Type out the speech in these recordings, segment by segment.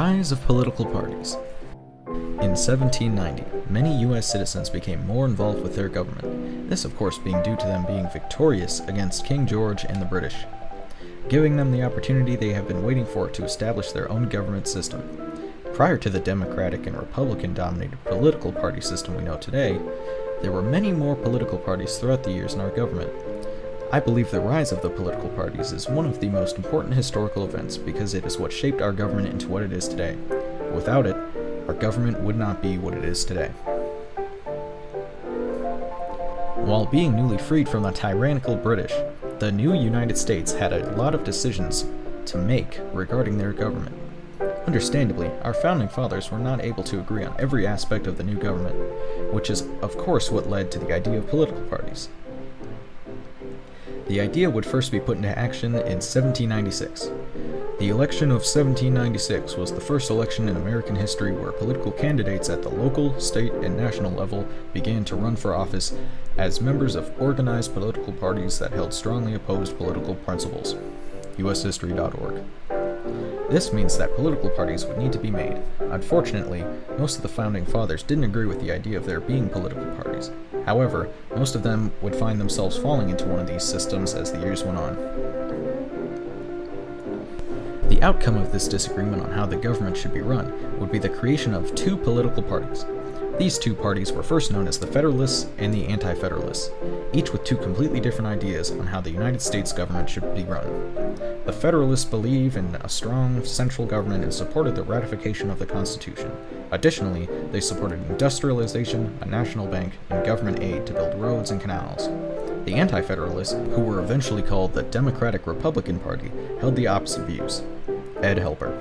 Rise of political parties. In 1790, many U.S. citizens became more involved with their government, this of course being due to them being victorious against King George and the British, giving them the opportunity they have been waiting for to establish their own government system. Prior to the Democratic and Republican-dominated political party system we know today, there were many more political parties throughout the years in our government. I believe the rise of the political parties is one of the most important historical events because it is what shaped our government into what it is today. Without it, our government would not be what it is today. While being newly freed from the tyrannical British, the new United States had a lot of decisions to make regarding their government. Understandably, our founding fathers were not able to agree on every aspect of the new government, which is of course what led to the idea of political parties. The idea would first be put into action in 1796. The election of 1796 was the first election in American history where political candidates at the local, state, and national level began to run for office as members of organized political parties that held strongly opposed political principles. ushistory.org. This means that political parties would need to be made. Unfortunately, most of the founding fathers didn't agree with the idea of there being political parties. However, most of them would find themselves falling into one of these systems as the years went on. The outcome of this disagreement on how the government should be run would be the creation of two political parties. These two parties were first known as the Federalists and the Anti-Federalists, each with two completely different ideas on how the United States government should be run. The Federalists believe in a strong central government and supported the ratification of the Constitution. Additionally, they supported industrialization, a national bank, and government aid to build roads and canals. The Anti-Federalists, who were eventually called the Democratic Republican Party, held the opposite views. Ed Helper.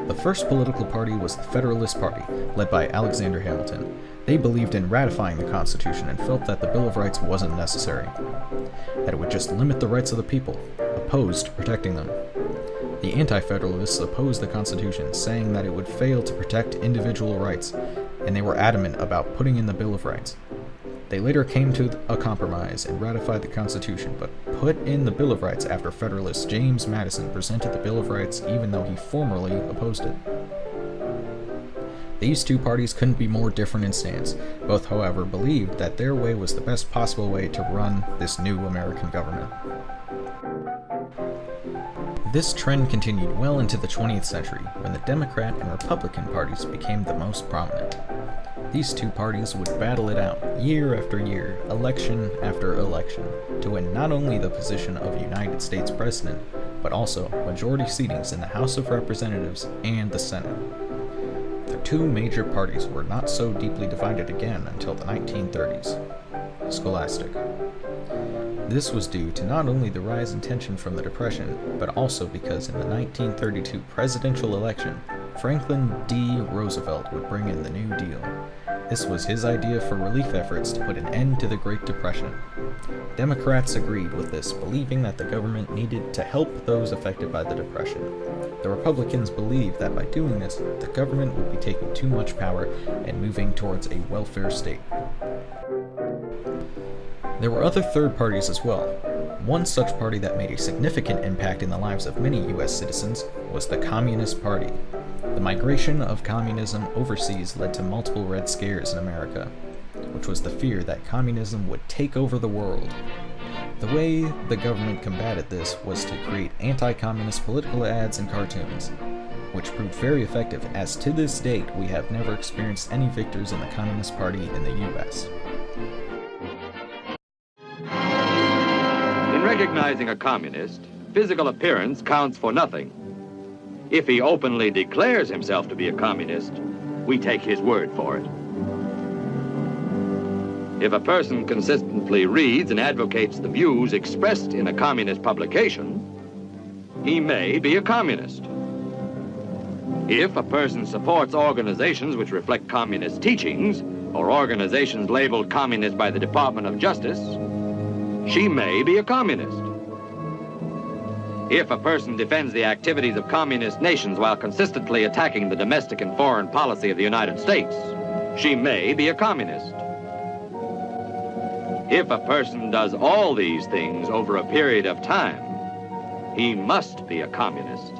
The first political party was the Federalist Party, led by Alexander Hamilton. They believed in ratifying the Constitution and felt that the Bill of Rights wasn't necessary, that it would just limit the rights of the people, opposed to protecting them. The Anti-Federalists opposed the Constitution, saying that it would fail to protect individual rights, and they were adamant about putting in the Bill of Rights. They later came to a compromise and ratified the Constitution, but put in the Bill of Rights after Federalist James Madison presented the Bill of Rights even though he formerly opposed it. These two parties couldn't be more different in stance. Both, however, believed that their way was the best possible way to run this new American government. This trend continued well into the 20th century, when the Democrat and Republican parties became the most prominent. These two parties would battle it out year after year, election after election, to win not only the position of United States President, but also majority seatings in the House of Representatives and the Senate. The two major parties were not so deeply divided again until the 1930s. Scholastic. This was due to not only the rise in tension from the Depression, but also because in the 1932 presidential election, Franklin D. Roosevelt would bring in the New Deal. This was his idea for relief efforts to put an end to the Great Depression. Democrats agreed with this, believing that the government needed to help those affected by the Depression. The Republicans believed that by doing this, the government would be taking too much power and moving towards a welfare state. There were other third parties as well. One such party that made a significant impact in the lives of many U.S. citizens was the Communist Party. The migration of communism overseas led to multiple Red Scares in America, which was the fear that communism would take over the world. The way the government combated this was to create anti-communist political ads and cartoons, which proved very effective, as to this date we have never experienced any victors in the Communist Party in the U.S. In recognizing a communist, physical appearance counts for nothing. If he openly declares himself to be a communist, we take his word for it. If a person consistently reads and advocates the views expressed in a communist publication, he may be a communist. If a person supports organizations which reflect communist teachings, or organizations labeled communist by the Department of Justice, she may be a communist. If a person defends the activities of communist nations while consistently attacking the domestic and foreign policy of the United States, she may be a communist. If a person does all these things over a period of time, he must be a communist.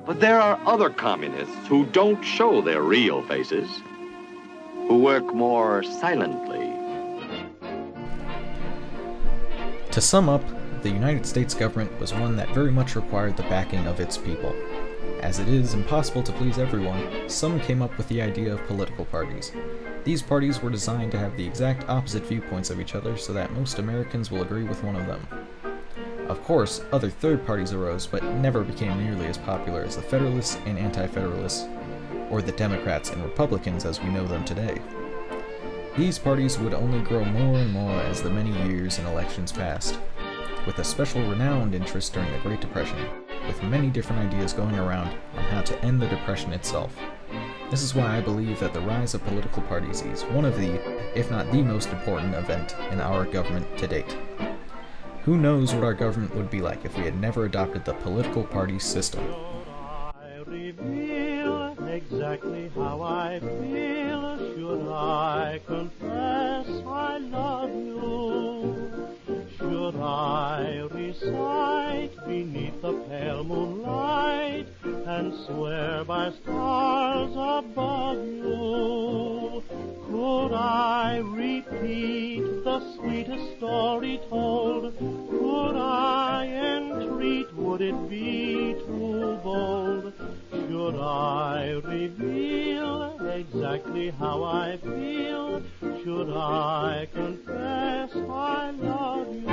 But there are other communists who don't show their real faces, who work more silently. To sum up, the United States government was one that very much required the backing of its people. As it is impossible to please everyone, some came up with the idea of political parties. These parties were designed to have the exact opposite viewpoints of each other so that most Americans will agree with one of them. Of course, other third parties arose, but never became nearly as popular as the Federalists and Anti-Federalists, or the Democrats and Republicans as we know them today. These parties would only grow more and more as the many years and elections passed, with a special renowned interest during the Great Depression, with many different ideas going around on how to end the Depression itself. This is why I believe that the rise of political parties is one of the, if not the most important event in our government to date. Who knows what our government would be like if we had never adopted the political party system. I reveal exactly how I feel. Should I confess I love you? Should I recite beneath the pale moonlight and swear by stars above you? Could I repeat the sweetest story told? Could I entreat? Would it be too bold? Should I reveal exactly how I feel? Should I confess I love you?